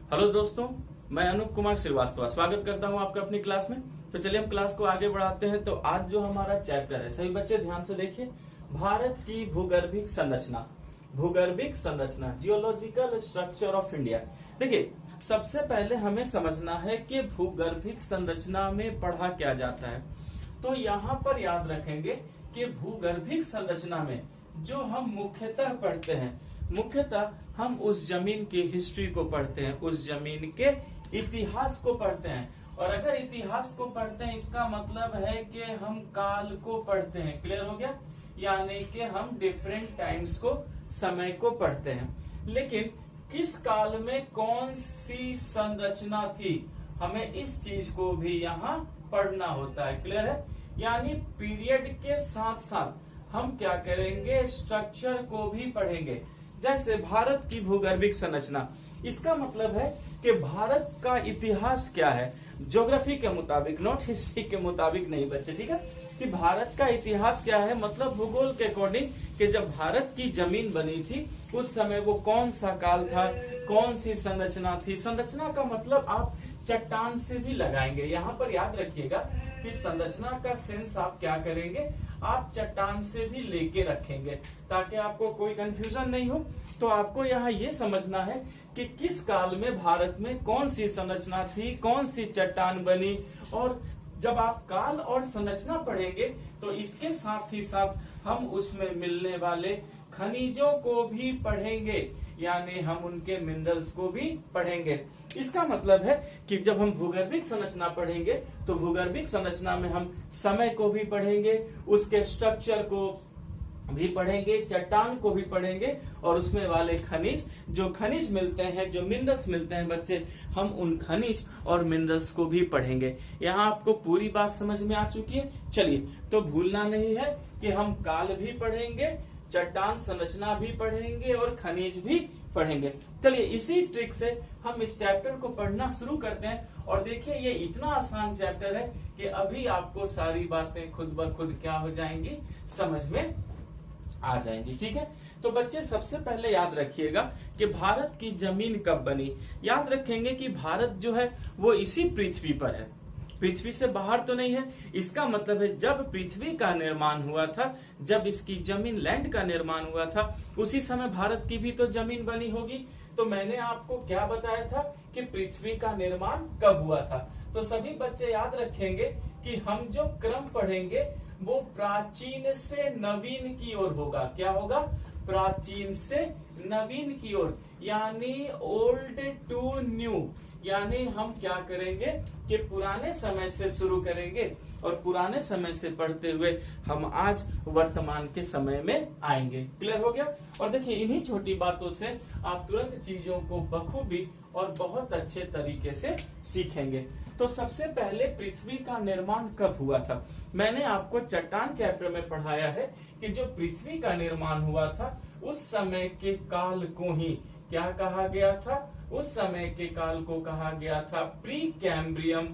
Hello दोस्तों, मैं अनूप कुमार श्रीवास्तव स्वागत करता हूं आपका अपनी क्लास में। तो चलिए हम क्लास को आगे बढ़ाते हैं। तो आज जो हमारा चैप्टर है, सभी बच्चे ध्यान से देखिए, भारत की भूगर्भिक संरचना, भूगर्भिक संरचना, जियोलॉजिकल स्ट्रक्चर ऑफ इंडिया। देखिए, सबसे पहले हमें समझना है कि भूगर्भिक संरचना में पढ़ा क्या जाता है। तो यहाँ पर याद रखेंगे कि भूगर्भिक संरचना में जो हम मुख्यतः पढ़ते हैं, मुख्यतः हम उस जमीन की हिस्ट्री को पढ़ते हैं, उस जमीन के इतिहास को पढ़ते हैं। और अगर इतिहास को पढ़ते हैं, इसका मतलब है कि हम काल को पढ़ते हैं। क्लियर हो गया? यानी कि हम डिफरेंट टाइम्स को, समय को पढ़ते हैं। लेकिन किस काल में कौन सी संरचना थी, हमें इस चीज को भी यहाँ पढ़ना होता है। क्लियर है? यानी पीरियड के साथ साथ हम क्या करेंगे, स्ट्रक्चर को भी पढ़ेंगे। जैसे भारत की भूगर्भिक संरचना, इसका मतलब है कि भारत का इतिहास क्या है, ज्योग्राफी के मुताबिक, नॉट हिस्ट्री के मुताबिक नहीं बच्चे, ठीक है। कि भारत का इतिहास क्या है, मतलब भूगोल के अकॉर्डिंग कि जब भारत की जमीन बनी थी उस समय वो कौन सा काल था, कौन सी संरचना थी। संरचना का मतलब आप चट्टान से भी लगाएंगे। यहाँ पर याद रखिएगा कि संरचना का सेंस आप क्या करेंगे, आप चट्टान से भी लेके रखेंगे ताकि आपको कोई कंफ्यूजन नहीं हो। तो आपको यहाँ ये समझना है कि किस काल में भारत में कौन सी संरचना थी, कौन सी चट्टान बनी। और जब आप काल और संरचना पढ़ेंगे तो इसके साथ ही साथ हम उसमें मिलने वाले खनिजों को भी पढ़ेंगे, यानी हम उनके मिनरल्स को भी पढ़ेंगे। इसका मतलब है कि जब हम भूगर्भिक संरचना पढ़ेंगे तो भूगर्भिक संरचना में हम समय को भी पढ़ेंगे, उसके स्ट्रक्चर को भी पढ़ेंगे, चट्टान को भी पढ़ेंगे, और उसमें वाले खनिज, जो खनिज मिलते हैं, जो मिनरल्स मिलते हैं बच्चे, हम उन खनिज और मिनरल्स को भी पढ़ेंगे। यहाँ आपको पूरी बात समझ में आ चुकी है। चलिए, तो भूलना नहीं है कि हम काल भी पढ़ेंगे, चट्टान संरचना भी पढ़ेंगे और खनिज भी पढ़ेंगे। चलिए, इसी ट्रिक से हम इस चैप्टर को पढ़ना शुरू करते हैं। और देखिए, ये इतना आसान चैप्टर है कि अभी आपको सारी बातें खुद ब खुद क्या हो जाएंगी, समझ में आ जाएंगी। ठीक है, तो बच्चे सबसे पहले याद रखिएगा कि भारत की जमीन कब बनी। याद रखेंगे कि भारत जो है वो इसी पृथ्वी पर है, पृथ्वी से बाहर तो नहीं है। इसका मतलब है जब पृथ्वी का निर्माण हुआ था, जब इसकी जमीन, लैंड का निर्माण हुआ था, उसी समय भारत की भी तो जमीन बनी होगी। तो मैंने आपको क्या बताया था कि पृथ्वी का निर्माण कब हुआ था। तो सभी बच्चे याद रखेंगे कि हम जो क्रम पढ़ेंगे वो प्राचीन से नवीन की ओर होगा। क्या होगा? प्राचीन से नवीन की ओर, यानी ओल्ड टू न्यू। यानी हम क्या करेंगे कि पुराने समय से शुरू करेंगे और पुराने समय से पढ़ते हुए हम आज वर्तमान के समय में आएंगे। क्लियर हो गया? और देखिए, इन्हीं छोटी बातों से आप तुरंत चीजों को बखूबी और बहुत अच्छे तरीके से सीखेंगे। तो सबसे पहले पृथ्वी का निर्माण कब हुआ था? मैंने आपको चट्टान चैप्टर में पढ़ाया है कि जो पृथ्वी का निर्माण हुआ था उस समय के काल को ही क्या कहा गया था? उस समय के काल को कहा गया था प्री कैम्ब्रियम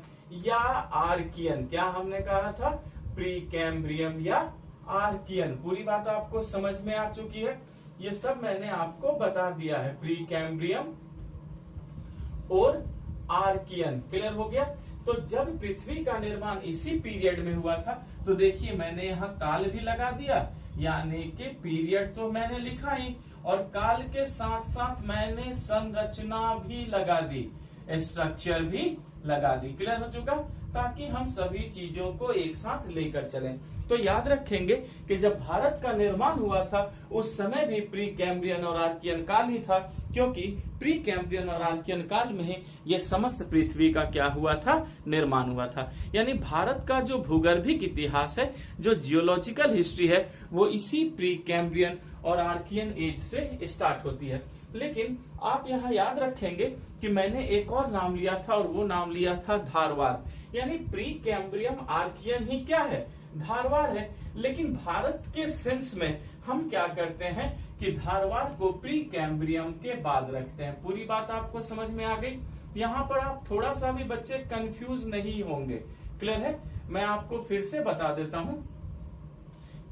या आर्कियन। क्या हमने कहा था? प्री कैम्ब्रियम या आर्कियन। पूरी बात आपको समझ में आ चुकी है। ये सब मैंने आपको बता दिया है, प्री कैम्ब्रियम और आर्कियन। क्लियर हो गया? तो जब पृथ्वी का निर्माण इसी पीरियड में हुआ था, तो देखिए मैंने यहाँ काल भी लगा दिया, यानी कि पीरियड तो मैंने लिखा ही, और काल के साथ साथ मैंने संरचना भी लगा दी, स्ट्रक्चर भी लगा दी। क्लियर हो चुका? ताकि हम सभी चीजों को एक साथ लेकर चलें। तो याद रखेंगे कि जब भारत का निर्माण हुआ था उस समय भी प्री कैम्ब्रियन और आर्कियन काल ही था, क्योंकि प्री कैम्ब्रियन और आर्कियन काल में ही ये समस्त पृथ्वी का क्या हुआ था? निर्माण हुआ था। यानी भारत का जो भूगर्भिक इतिहास है, जो जियोलॉजिकल हिस्ट्री है, वो इसी प्री कैम्ब्रियन और आर्कियन एज से स्टार्ट होती है। लेकिन आप यहाँ याद रखेंगे कि मैंने एक और नाम लिया था, और वो नाम लिया था धारवार। यानी प्री कैम्ब्रियम आर्कियन ही क्या है? धारवार है। लेकिन भारत के सेंस में हम क्या करते हैं कि धारवार को प्री कैम्ब्रियम के बाद रखते हैं। पूरी बात आपको समझ में आ गई? यहाँ पर आप थोड़ा सा भी बच्चे कंफ्यूज नहीं होंगे। क्लियर है? मैं आपको फिर से बता देता हूँ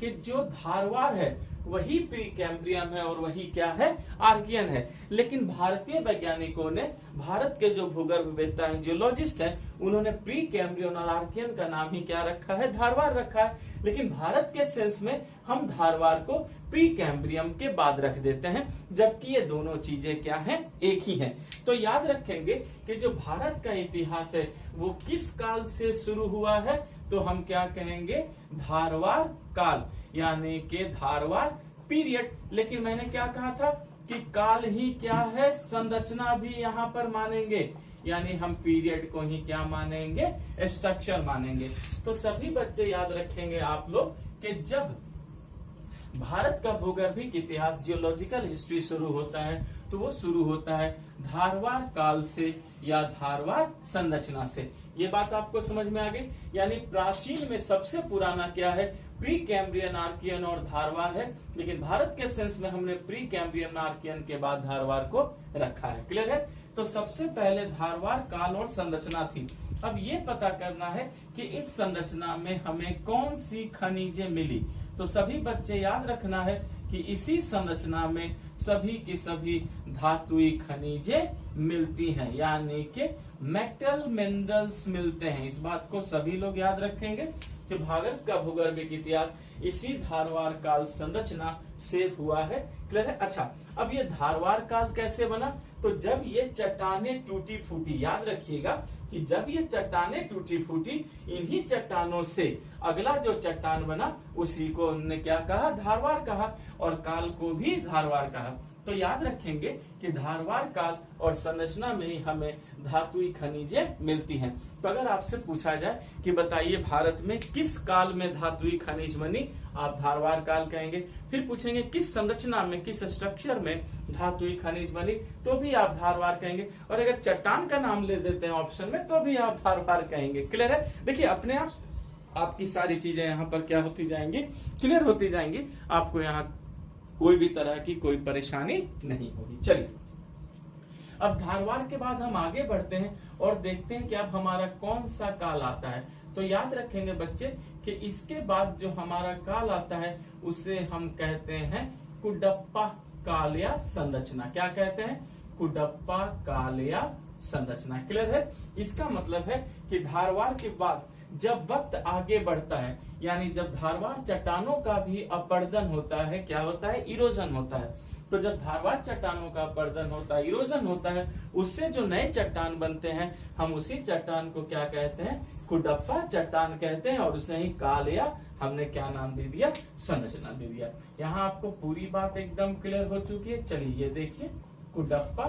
कि जो धारवार है वही प्री कैम्ब्रियम है और वही क्या है, आर्कियन है। लेकिन भारतीय वैज्ञानिकों ने, भारत के जो भूगर्भवेत्ता हैं, जियोलॉजिस्ट हैं, उन्होंने प्री कैम्ब्रियन और आर्कियन का नाम ही क्या रखा है, धारवार रखा है। लेकिन भारत के सेंस में हम धारवार को प्री कैम्ब्रियम के बाद रख देते हैं, जबकि ये दोनों चीजें क्या हैं, एक ही हैं। तो याद रखेंगे कि जो भारत का इतिहास है वो किस काल से शुरू हुआ है, तो हम क्या कहेंगे, धारवार काल, यानी कि धारवार पीरियड। लेकिन मैंने क्या कहा था कि काल ही क्या है, संरचना भी यहाँ पर मानेंगे, यानी हम पीरियड को ही क्या मानेंगे, स्ट्रक्चर मानेंगे। तो सभी बच्चे याद रखेंगे आप लोग कि जब भारत का भूगर्भिक इतिहास, जियोलॉजिकल हिस्ट्री शुरू होता है तो वो शुरू होता है धारवार काल से या धारवार संरचना से। ये बात आपको समझ में आ गई। यानी प्राचीन में सबसे पुराना क्या है, प्री कैम्ब्रियन, आर्कियन और धारवार है। लेकिन भारत के सेंस में हमने प्री कैम्ब्रियन, आर्कियन के बाद धारवार को रखा है। क्लियर है। तो सबसे पहले धारवार काल और संरचना थी। अब ये पता करना है कि इस संरचना में हमें कौन सी खनिजें मिली। तो सभी बच्चे याद रखना है कि इसी संरचना में सभी की सभी धातुई खनिजें मिलती हैं, यानी कि मेटल मिनरल्स मिलते हैं। इस बात को सभी लोग याद रखेंगे कि भारत का भूगर्भिक इतिहास इसी धारवार काल संरचना से हुआ है। क्लियर है। अच्छा, अब ये धारवार काल कैसे बना, तो जब ये चट्टानें टूटी फूटी, याद रखिएगा कि जब ये चट्टानें टूटी फूटी, इन्हीं चट्टानों से अगला जो चट्टान बना उसी को उन्होंने क्या कहा, धारवार कहा, और काल को भी धारवार कहा। तो याद रखेंगे कि धारवार काल और संरचना में ही हमें धातुई खनिजें मिलती हैं। तो अगर आपसे पूछा जाए कि बताइए भारत में किस काल में धातुई खनिज बनी, आप धारवार काल कहेंगे। फिर पूछेंगे किस संरचना में, किस स्ट्रक्चर में धातुई खनिज बनी, तो भी आप धारवार कहेंगे। और अगर चट्टान का नाम ले देते हैं ऑप्शन में, तो भी आप धारवार कहेंगे। क्लियर है। देखिए अपने आप आपकी सारी चीजें यहाँ पर क्या होती जाएंगी, क्लियर होती जाएंगी। आपको यहाँ कोई भी तरह की कोई परेशानी नहीं होगी। चलिए अब धारवार के बाद हम आगे बढ़ते हैं और देखते हैं कि अब हमारा कौन सा काल आता है। तो याद रखेंगे बच्चे कि इसके बाद जो हमारा काल आता है उसे हम कहते हैं कुडप्पा काल या संरचना। क्या कहते हैं, कुडप्पा काल या संरचना। क्लियर है। इसका मतलब है कि धारवार के बाद जब वक्त आगे बढ़ता है, यानी जब धारवार चट्टानों का भी अपरदन होता है, क्या होता है, इरोजन होता है। तो जब धारवार चट्टानों का अपरदन होता है, इरोजन होता है, उससे जो नए चट्टान बनते हैं, हम उसी चट्टान को क्या कहते हैं, कुडप्पा चट्टान कहते हैं। और उसे ही काल या हमने क्या नाम दे दिया, संरचना दे दिया। यहाँ आपको पूरी बात एकदम क्लियर हो चुकी है। चलिए ये देखिए, कुडप्पा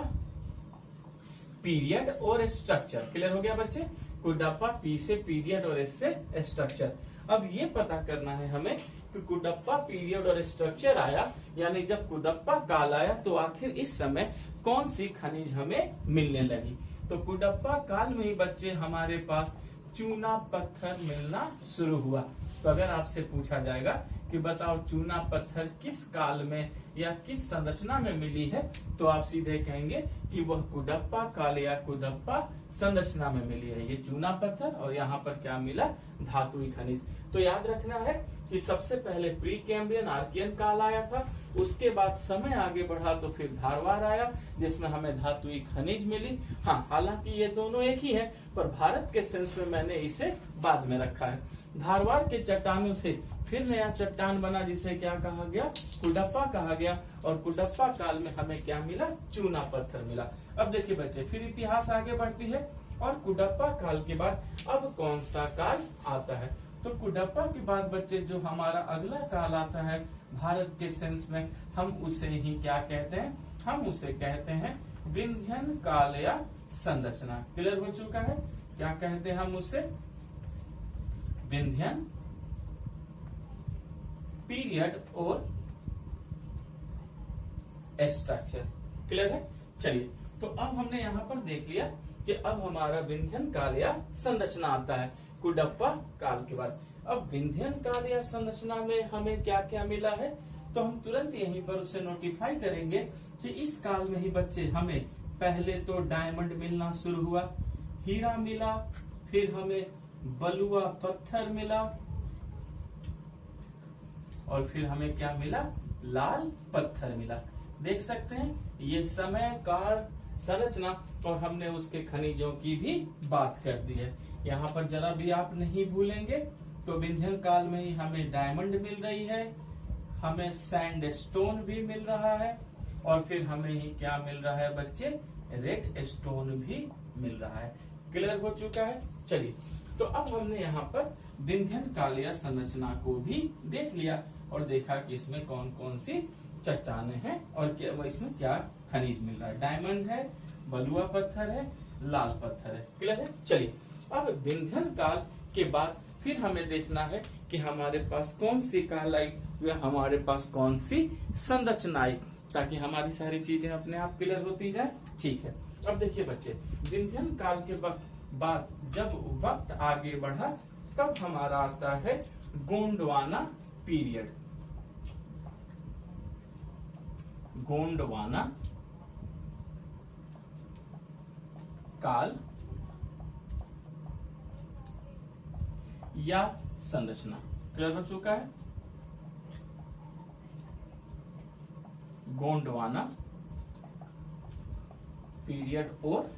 पीरियड और स्ट्रक्चर। क्लियर हो गया बच्चे। कुडप्पा, पी से पीरियड और एस से स्ट्रक्चर। अब ये पता करना है हमें कि कुडप्पा पीरियड और स्ट्रक्चर आया, यानी जब कुडप्पा काल आया तो आखिर इस समय कौन सी खनिज हमें मिलने लगी। तो कुडप्पा काल में ही बच्चे हमारे पास चूना पत्थर मिलना शुरू हुआ। तो अगर आपसे पूछा जाएगा कि बताओ चूना पत्थर किस काल में या किस संरचना में मिली है, तो आप सीधे कहेंगे कि वह कुडप्पा काल या कुडप्पा संरचना में मिली है। ये चूना पत्थर और यहाँ पर क्या मिला, धातुई खनिज। तो याद रखना है कि सबसे पहले प्री कैम्ब्रियन, आर्कियन काल आया था, उसके बाद समय आगे बढ़ा तो फिर धारवार आया जिसमें हमें धातुई खनिज मिली। हाँ, हालांकि ये दोनों एक ही है, पर भारत के सेंस में मैंने इसे बाद में रखा है। धारवार के चट्टानों से फिर नया चट्टान बना जिसे क्या कहा गया, कुडप्पा कहा गया। और कुडप्पा काल में हमें क्या मिला, चूना पत्थर मिला। अब देखिए बच्चे, फिर इतिहास आगे बढ़ती है और कुडप्पा काल के बाद अब कौन सा काल आता है। तो कुडप्पा के बाद बच्चे जो हमारा अगला काल आता है भारत के सेंस में, हम उसे ही क्या कहते हैं, हम उसे कहते हैं विंध्यन काल या संरचना। क्लियर हो चुका है। क्या कहते हैं हम उसे, विंध्यन पीरियड और स्ट्रक्चर। क्लियर है। चलिए, तो अब हमने यहाँ पर देख लिया कि अब हमारा विंध्यन काल या संरचना आता है कुडप्पा काल के बाद। अब विंध्यन काल या संरचना में हमें क्या क्या मिला है, तो हम तुरंत यहीं पर उसे नोटिफाई करेंगे कि इस काल में ही बच्चे हमें पहले तो डायमंड मिलना शुरू हुआ, हीरा मिला, फिर हमें बलुआ पत्थर मिला, और फिर हमें क्या मिला, लाल पत्थर मिला। देख सकते हैं ये समय काल संरचना और हमने उसके खनिजों की भी बात कर दी है। यहाँ पर जरा भी आप नहीं भूलेंगे तो विंध्यन काल में ही हमें डायमंड मिल रही है, हमें सैंडस्टोन भी मिल रहा है और फिर हमें ही क्या मिल रहा है बच्चे, रेड स्टोन भी मिल रहा है। क्लियर हो चुका है। चलिए तो अब हमने यहाँ पर विंध्यन कालीय संरचना को भी देख लिया और देखा कि इसमें कौन कौन सी चट्टाने हैं और इसमें क्या खनिज मिल रहा है। डायमंड है, बलुआ पत्थर है, लाल पत्थर है। क्लियर है। चलिए अब विंध्यन काल के बाद फिर हमें देखना है कि हमारे पास कौन सी काल आई या हमारे पास कौन सी संरचना आई, ताकि हमारी सारी चीजें अपने आप क्लियर होती जाए। ठीक है। अब देखिए बच्चे, विंध्यन काल के बाद जब वक्त आगे बढ़ा तब हमारा आता है गोंडवाना पीरियड। गोंडवाना काल या संरचना। क्लियर हो चुका है। गोंडवाना पीरियड और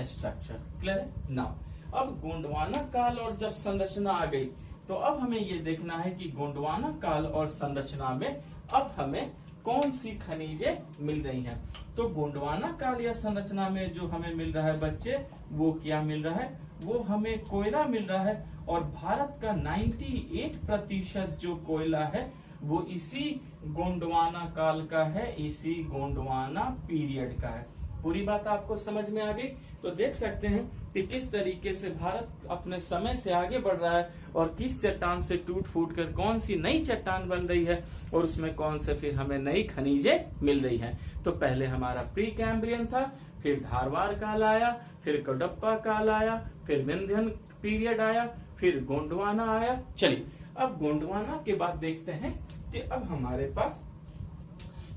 स्ट्रक्चर। क्लियर है। नाउ अब गोंडवाना काल और जब संरचना आ गई तो अब हमें ये देखना है कि गोंडवाना काल और संरचना में अब हमें कौन सी खनिजें मिल रही हैं। तो गोंडवाना काल या संरचना में जो हमें मिल रहा है बच्चे, वो क्या मिल रहा है, वो हमें कोयला मिल रहा है और भारत का 98% जो कोयला है वो इसी गोंडवाना काल का है, इसी गोंडवाना पीरियड का है। पूरी बात आपको समझ में आ गई। तो देख सकते हैं कि किस तरीके से भारत अपने समय से आगे बढ़ रहा है और किस चट्टान से टूट फूट कर कौन सी नई चट्टान बन रही है और उसमें कौन से फिर हमें नई खनिजें मिल रही हैं। तो पहले हमारा प्री कैम्ब्रियन था, फिर धारवाड़ काल आया, फिर कडप्पा काल आया, फिर विंध्यन पीरियड आया, फिर गोंडवाना आया। चलिए अब गोंडवाना के बाद देखते हैं कि अब हमारे पास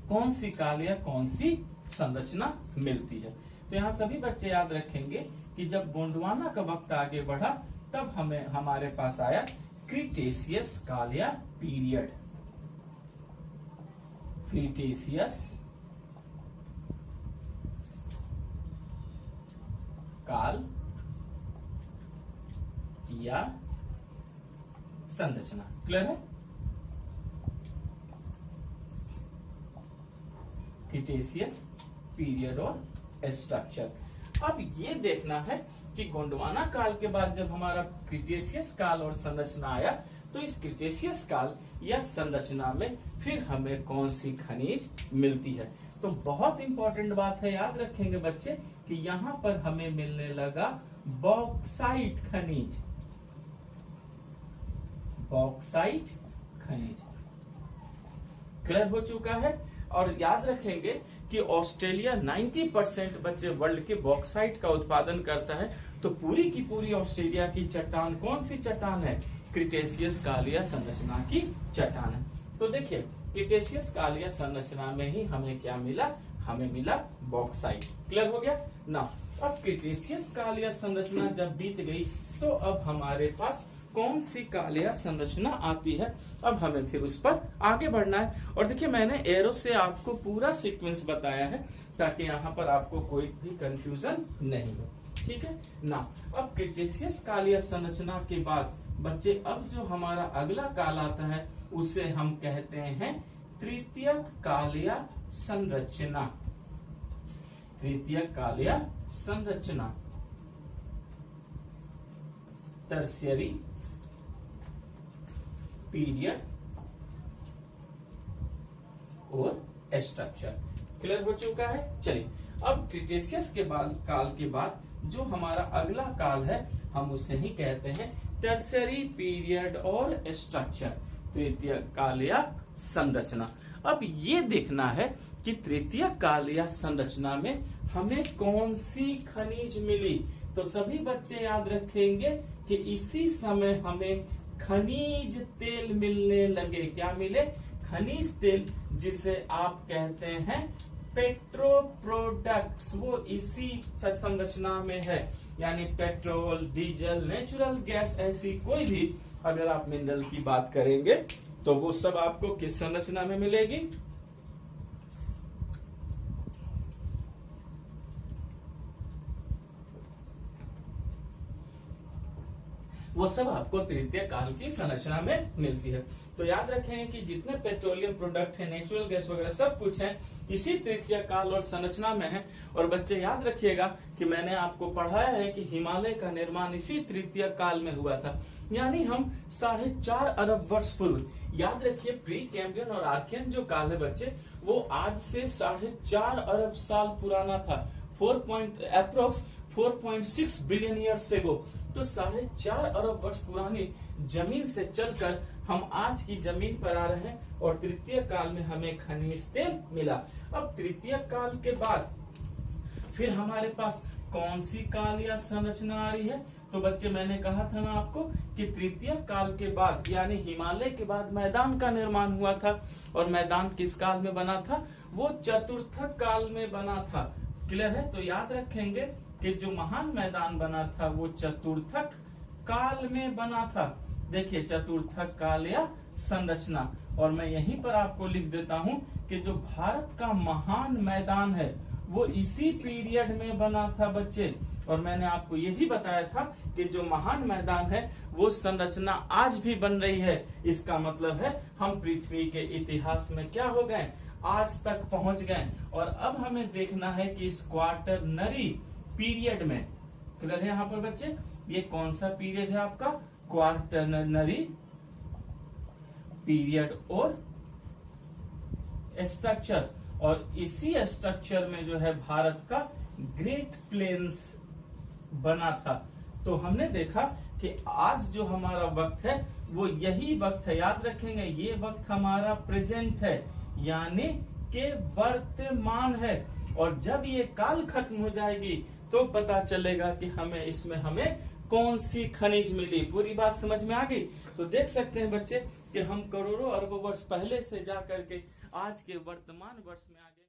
कौन सी काल या कौन सी संरचना मिलती है। तो यहाँ सभी बच्चे याद रखेंगे कि जब गोंडवाना का वक्त आगे बढ़ा तब हमें हमारे पास आया क्रिटेशियस काल या पीरियड। क्रिटेशियस काल या संरचना। क्लियर है। क्रिटेशियस पीरियड और स्ट्रक्चर। अब ये देखना है कि गोंडवाना काल के बाद जब हमारा क्रिटेशियस काल और संरचना आया तो इस क्रिटेशियस काल या संरचना में फिर हमें कौन सी खनिज मिलती है। तो बहुत इंपॉर्टेंट बात है, याद रखेंगे बच्चे कि यहाँ पर हमें मिलने लगा बॉक्साइट खनिज। बॉक्साइट खनिज। क्लियर हो चुका है। और याद रखेंगे कि ऑस्ट्रेलिया 90% बच्चे वर्ल्ड के बॉक्साइट का उत्पादन करता है। तो पूरी की पूरी ऑस्ट्रेलिया की चट्टान कौन सी चट्टान है, क्रिटेशियस काल या संरचना की चट्टान है। तो देखिए क्रिटेशियस काल या संरचना में ही हमें क्या मिला, हमें मिला बॉक्साइट। क्लियर हो गया ना। अब क्रिटेशियस काल या संरचना जब बीत गई तो अब हमारे पास कौन सी काल या संरचना आती है, अब हमें फिर उस पर आगे बढ़ना है। और देखिए मैंने एरो से आपको पूरा सीक्वेंस बताया है ताकि यहाँ पर आपको कोई भी कंफ्यूजन नहीं हो। ठीक है ना। अब क्रिटेशियस काल या संरचना के बाद बच्चे अब जो हमारा अगला काल आता है उसे हम कहते हैं तृतीयक काल या संरचना। तृतीयक काल या संरचना, टर्शियरी पीरियड और स्ट्रक्चर। क्लियर हो चुका है। चलिए अब क्रिटेशियस के काल के बाद जो हमारा अगला काल है हम उसे ही कहते हैं टर्शियरी पीरियड और स्ट्रक्चर, तृतीय काल या संरचना। अब ये देखना है कि तृतीय काल या संरचना में हमें कौन सी खनिज मिली। तो सभी बच्चे याद रखेंगे कि इसी समय हमें खनिज तेल मिलने लगे। क्या मिले, खनिज तेल, जिसे आप कहते हैं पेट्रो प्रोडक्ट्स। वो इसी संरचना में है, यानी पेट्रोल, डीजल, नेचुरल गैस, ऐसी कोई भी अगर आप मिनरल की बात करेंगे तो वो सब आपको किस संरचना में मिलेगी? वो सब आपको तृतीय काल की संरचना में मिलती है। तो याद रखें कि जितने पेट्रोलियम प्रोडक्ट है, नेचुरल गैस वगैरह सब कुछ है इसी तृतीय काल और संरचना में है। और बच्चे याद रखिएगा कि मैंने आपको पढ़ाया है कि हिमालय का निर्माण इसी तृतीय काल में हुआ था, यानी हम 4.5 अरब वर्ष पूर्व। याद रखिए प्री कैम्ब्रियन और आर्कियन जो काल है बच्चे, वो आज से 4.5 अरब साल पुराना था। Approx 4.6 billion years ago. तो 4.5 अरब वर्ष पुरानी जमीन से चलकर हम आज की जमीन पर आ रहे हैं और तृतीय काल में हमें खनिज तेल मिला। अब तृतीय काल के बाद फिर हमारे पास कौन सी काल या संरचना आ रही है? तो बच्चे मैंने कहा था ना आपको कि तृतीय काल के बाद यानी हिमालय के बाद मैदान का निर्माण हुआ था। और मैदान किस काल में बना था? वो चतुर्थक काल में बना था। क्लियर है? तो याद रखेंगे कि जो महान मैदान बना था वो चतुर्थक काल में बना था। देखिए चतुर्थक काल या संरचना। और मैं यहीं पर आपको लिख देता हूं कि जो भारत का महान मैदान है वो इसी पीरियड में बना था बच्चे। और मैंने आपको ये भी बताया था कि जो महान मैदान है वो संरचना आज भी बन रही है। इसका मतलब है हम पृथ्वी के इतिहास में क्या हो गए? आज तक पहुंच गए। और अब हमें देखना है कि इस क्वार्टरनरी पीरियड में, क्लियर है यहाँ पर बच्चे, ये कौन सा पीरियड है आपका? क्वार्टरनरी पीरियड और स्ट्रक्चर। और इसी स्ट्रक्चर में जो है भारत का ग्रेट प्लेन्स बना था। तो हमने देखा कि आज जो हमारा वक्त है वो यही वक्त है। याद रखेंगे ये वक्त हमारा प्रेजेंट है, यानी कि वर्तमान है। और जब ये काल खत्म हो जाएगी तो पता चलेगा कि हमें कौन सी खनिज मिली। पूरी बात समझ में आ गई? तो देख सकते हैं बच्चे कि हम करोड़ों अरबों वर्ष पहले से जा करके आज के वर्तमान वर्ष में आ गए।